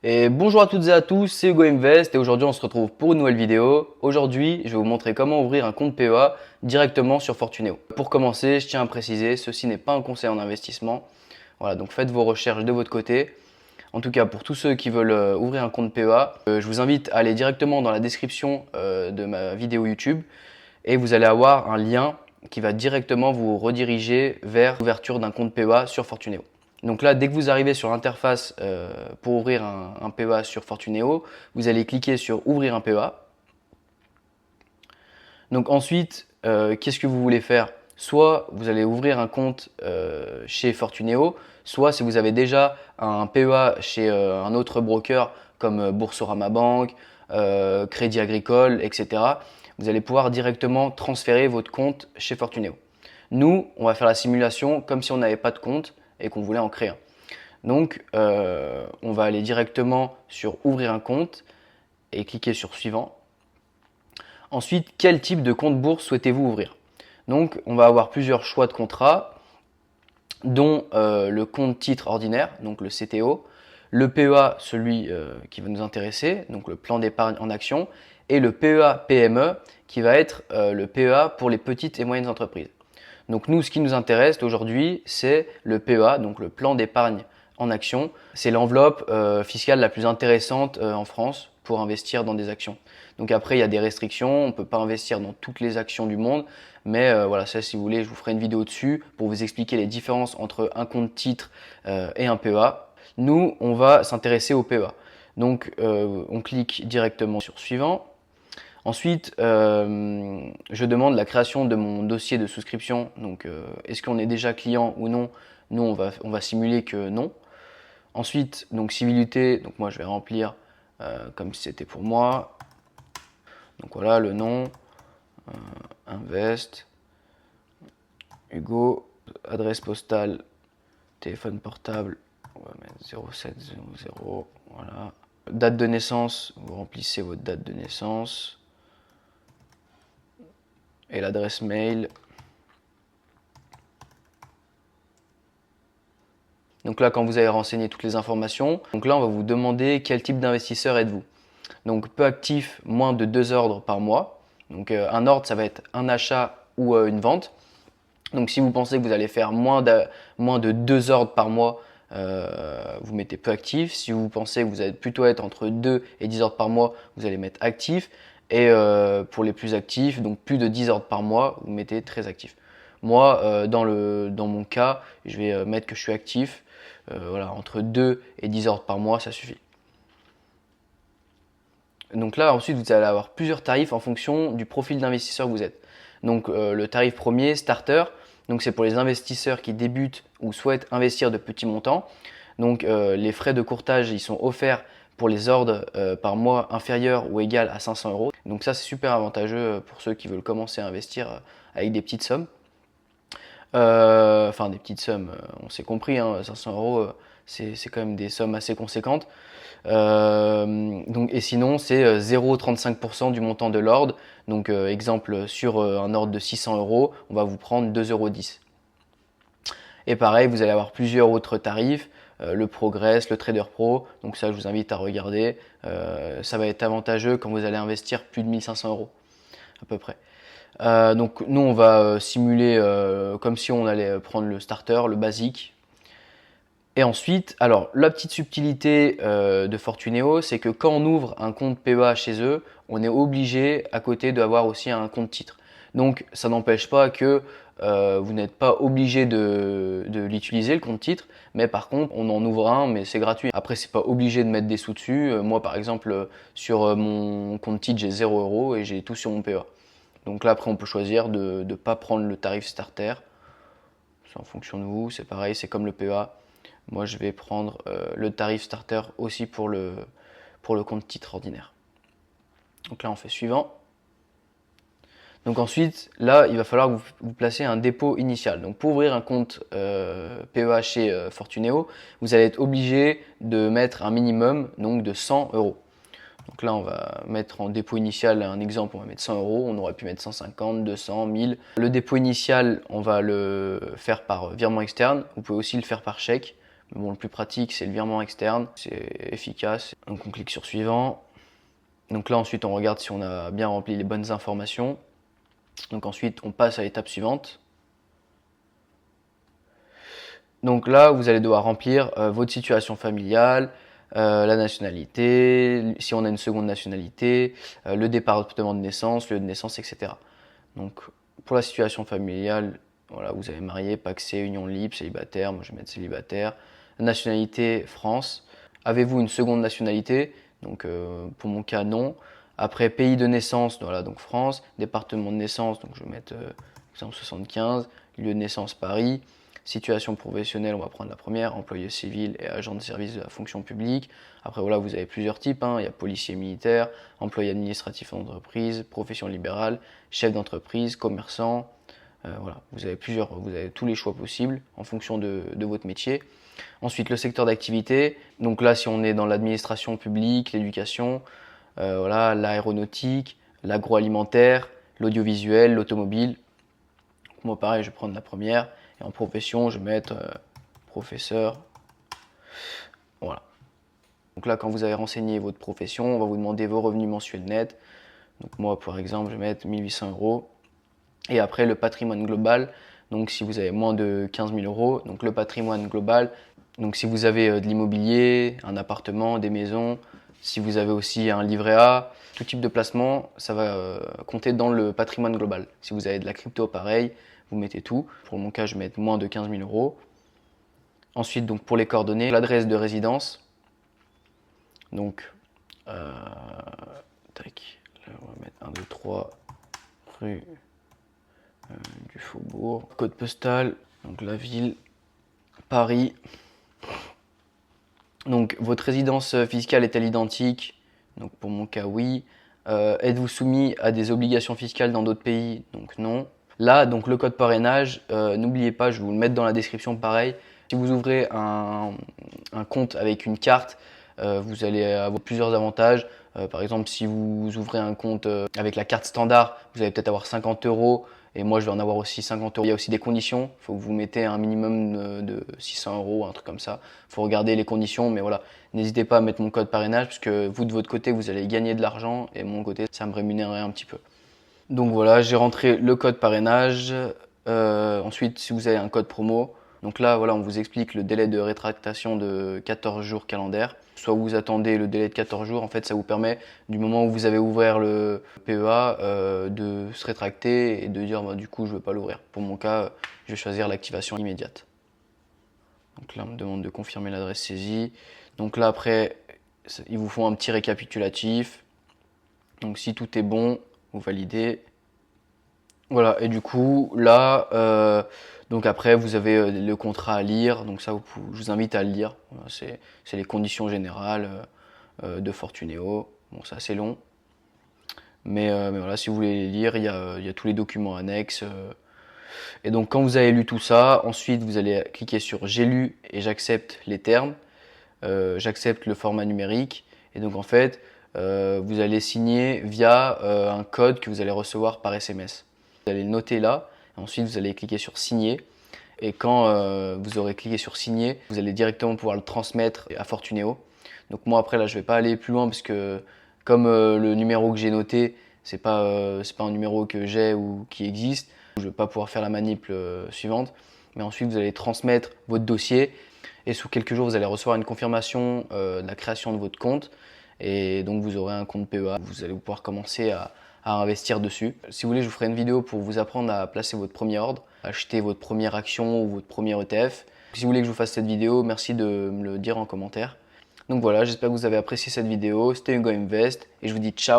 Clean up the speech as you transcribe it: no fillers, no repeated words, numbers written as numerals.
Et bonjour à toutes et à tous, c'est Hugo Invest et aujourd'hui on se retrouve pour une nouvelle vidéo. Aujourd'hui, je vais vous montrer comment ouvrir un compte PEA directement sur Fortuneo. Pour commencer, je tiens à préciser, ceci n'est pas un conseil en investissement. Voilà, donc faites vos recherches de votre côté. En tout cas, pour tous ceux qui veulent ouvrir un compte PEA, je vous invite à aller directement dans la description de ma vidéo YouTube et vous allez avoir un lien qui va directement vous rediriger vers l'ouverture d'un compte PEA sur Fortuneo. Donc là, dès que vous arrivez sur l'interface pour ouvrir un PEA sur Fortuneo, vous allez cliquer sur Ouvrir un PEA. Donc ensuite, qu'est-ce que vous voulez faire? Soit vous allez ouvrir un compte chez Fortuneo, soit si vous avez déjà un PEA chez un autre broker comme Boursorama Bank, Crédit Agricole, etc., vous allez pouvoir directement transférer votre compte chez Fortuneo. Nous, on va faire la simulation comme si on n'avait pas de compte et qu'on voulait en créer un. Donc, on va aller directement sur Ouvrir un compte et cliquer sur Suivant. Ensuite, quel type de compte bourse souhaitez-vous ouvrir? Donc, on va avoir plusieurs choix de contrats, dont le compte titre ordinaire, donc le CTO, le PEA, celui qui va nous intéresser, donc le plan d'épargne en action, et le PEA PME, qui va être le PEA pour les petites et moyennes entreprises. Donc nous, ce qui nous intéresse aujourd'hui, c'est le PEA, donc le plan d'épargne en action. C'est l'enveloppe fiscale la plus intéressante en France pour investir dans des actions. Donc après, il y a des restrictions, on ne peut pas investir dans toutes les actions du monde, mais voilà, ça si vous voulez, je vous ferai une vidéo dessus pour vous expliquer les différences entre un compte titre et un PEA. Nous, on va s'intéresser au PEA. Donc on clique directement sur Suivant. Ensuite, je demande la création de mon dossier de souscription. Donc, est-ce qu'on est déjà client ou non? Nous, on va simuler que non. Ensuite, donc civilité. Donc moi, je vais remplir comme si c'était pour moi. Donc voilà, le nom, Invest, Hugo, adresse postale, téléphone portable. On va mettre 0700. Voilà. Date de naissance. Vous remplissez votre date de naissance. Et l'adresse mail. Donc là, quand vous avez renseigné toutes les informations, donc là, on va vous demander quel type d'investisseur êtes-vous. Donc peu actif, moins de 2 ordres par mois. Donc un ordre, ça va être un achat ou une vente. Donc si vous pensez que vous allez faire moins de 2 ordres par mois, vous mettez peu actif. Si vous pensez que vous allez plutôt être entre 2 et 10 ordres par mois, vous allez mettre actif. Et pour les plus actifs, donc plus de 10 ordres par mois, vous mettez très actif. Moi, dans mon cas, je vais mettre que je suis actif. Voilà, entre 2 et 10 ordres par mois, ça suffit. Donc là, ensuite, vous allez avoir plusieurs tarifs en fonction du profil d'investisseur que vous êtes. Donc le tarif premier, starter, donc c'est pour les investisseurs qui débutent ou souhaitent investir de petits montants. Donc les frais de courtage, ils sont offerts pour les ordres par mois inférieurs ou égal à 500 euros. Donc ça, c'est super avantageux pour ceux qui veulent commencer à investir avec des petites sommes. Enfin, des petites sommes, on s'est compris, hein, 500 euros, c'est quand même des sommes assez conséquentes. Donc, et sinon, c'est 0,35% du montant de l'ordre. Donc, exemple, sur un ordre de 600 euros, on va vous prendre 2,10 euros. Et pareil, vous allez avoir plusieurs autres tarifs, le Progress, le Trader Pro. Donc ça, je vous invite à regarder. Ça va être avantageux quand vous allez investir plus de 1500 euros à peu près. Donc nous, on va simuler comme si on allait prendre le starter, le basique. Et ensuite, alors la petite subtilité de Fortuneo, c'est que quand on ouvre un compte PEA chez eux, on est obligé à côté d'avoir aussi un compte titre. Donc ça n'empêche pas que vous n'êtes pas obligé de l'utiliser, le compte titre, mais par contre on en ouvre un, mais c'est gratuit. Après, c'est pas obligé de mettre des sous dessus. Moi par exemple, sur mon compte titre, j'ai 0 euros et j'ai tout sur mon PEA. Donc là, après, on peut choisir de ne pas prendre le tarif starter. C'est en fonction de vous, c'est pareil, c'est comme le PEA. Moi, je vais prendre le tarif starter aussi pour le compte titre ordinaire. Donc là, on fait suivant. Donc ensuite, là, il va falloir que vous placez un dépôt initial. Donc pour ouvrir un compte PEA chez Fortuneo, vous allez être obligé de mettre un minimum donc de 100 euros. Donc là, on va mettre en dépôt initial un exemple, on va mettre 100 euros, on aurait pu mettre 150, 200, 1000. Le dépôt initial, on va le faire par virement externe, vous pouvez aussi le faire par chèque Mais bon, le plus pratique, c'est le virement externe. C'est efficace. Donc on clique sur suivant. Donc là, ensuite, on regarde si on a bien rempli les bonnes informations. Donc ensuite, on passe à l'étape suivante. Donc là, vous allez devoir remplir votre situation familiale, la nationalité, si on a une seconde nationalité, le département de naissance, lieu de naissance, etc. Donc pour la situation familiale, voilà, vous avez marié, pacsé, union libre, célibataire, moi je vais mettre célibataire. Nationalité, France. Avez-vous une seconde nationalité? Donc pour mon cas, non. Après, pays de naissance, voilà, donc France. Département de naissance, donc je vais mettre exemple 75. Lieu de naissance, Paris. Situation professionnelle, on va prendre la première, employé civil et agent de service de la fonction publique. Après voilà, vous avez plusieurs types, hein. Il y a policier militaire, employé administratif d'entreprise, profession libérale, chef d'entreprise, commerçant. Voilà, vous avez tous les choix possibles en fonction de votre métier. Ensuite, le secteur d'activité. Donc là, si on est dans l'administration publique, l'éducation, voilà, l'aéronautique, l'agroalimentaire, l'audiovisuel, l'automobile. Moi, pareil, je vais prendre la première. Et en profession, je vais mettre professeur. Voilà. Donc là, quand vous avez renseigné votre profession, on va vous demander vos revenus mensuels nets. Donc moi, par exemple, je vais mettre 1800 euros. Et après, le patrimoine global. Donc si vous avez moins de 15 000 euros, donc le patrimoine global. Donc si vous avez de l'immobilier, un appartement, des maisons, si vous avez aussi un livret A, tout type de placement, ça va compter dans le patrimoine global. Si vous avez de la crypto, pareil, vous mettez tout. Pour mon cas, je vais mettre moins de 15 000 euros. Ensuite, donc pour les coordonnées, l'adresse de résidence. Donc, tac, là, on va mettre 1, 2, 3, rue du Faubourg. Code postal, donc la ville, Paris. Donc, votre résidence fiscale est-elle identique? Donc, pour mon cas, oui. Êtes-vous soumis à des obligations fiscales dans d'autres pays? Donc, non. Là, donc le code parrainage, n'oubliez pas, je vais vous le mettre dans la description pareil. Si vous ouvrez un compte avec une carte, vous allez avoir plusieurs avantages. Par exemple, si vous ouvrez un compte avec la carte standard, vous allez peut-être avoir 50 euros. Et moi, je vais en avoir aussi 50 euros. Il y a aussi des conditions. Il faut que vous mettez un minimum de 600 euros, un truc comme ça. Il faut regarder les conditions. Mais voilà, n'hésitez pas à mettre mon code parrainage parce que vous, de votre côté, vous allez gagner de l'argent. Et de mon côté, ça me rémunérerait un petit peu. Donc voilà, j'ai rentré le code parrainage. Ensuite, si vous avez un code promo, donc là, voilà, on vous explique le délai de rétractation de 14 jours calendaires. Soit vous attendez le délai de 14 jours, en fait, ça vous permet, du moment où vous avez ouvert le PEA, de se rétracter et de dire, bah, du coup, je ne veux pas l'ouvrir. Pour mon cas, je vais choisir l'activation immédiate. Donc là, on me demande de confirmer l'adresse saisie. Donc là, après, ils vous font un petit récapitulatif. Donc si tout est bon, vous validez. Voilà, et du coup, là, donc après, vous avez le contrat à lire. Donc ça, je vous invite à le lire. Voilà, c'est les conditions générales de Fortunéo. Bon, c'est assez long. Mais voilà, si vous voulez les lire, il y a tous les documents annexes. Et donc, quand vous avez lu tout ça, ensuite, vous allez cliquer sur J'ai lu et j'accepte les termes. J'accepte le format numérique. Et donc, en fait, vous allez signer via un code que vous allez recevoir par SMS. Vous allez le noter là. Ensuite, vous allez cliquer sur Signer. Et quand vous aurez cliqué sur Signer, vous allez directement pouvoir le transmettre à Fortunéo. Donc moi, après, là, je ne vais pas aller plus loin parce que comme le numéro que j'ai noté, c'est pas un numéro que j'ai ou qui existe, je ne vais pas pouvoir faire la manip suivante. Mais ensuite, vous allez transmettre votre dossier et sous quelques jours, vous allez recevoir une confirmation de la création de votre compte. Et donc, vous aurez un compte PEA. Vous allez pouvoir commencer à investir dessus. Si vous voulez, je vous ferai une vidéo pour vous apprendre à placer votre premier ordre, acheter votre première action ou votre premier ETF. Si vous voulez que je vous fasse cette vidéo, merci de me le dire en commentaire. Donc voilà, j'espère que vous avez apprécié cette vidéo. C'était Hugo Invest et je vous dis ciao.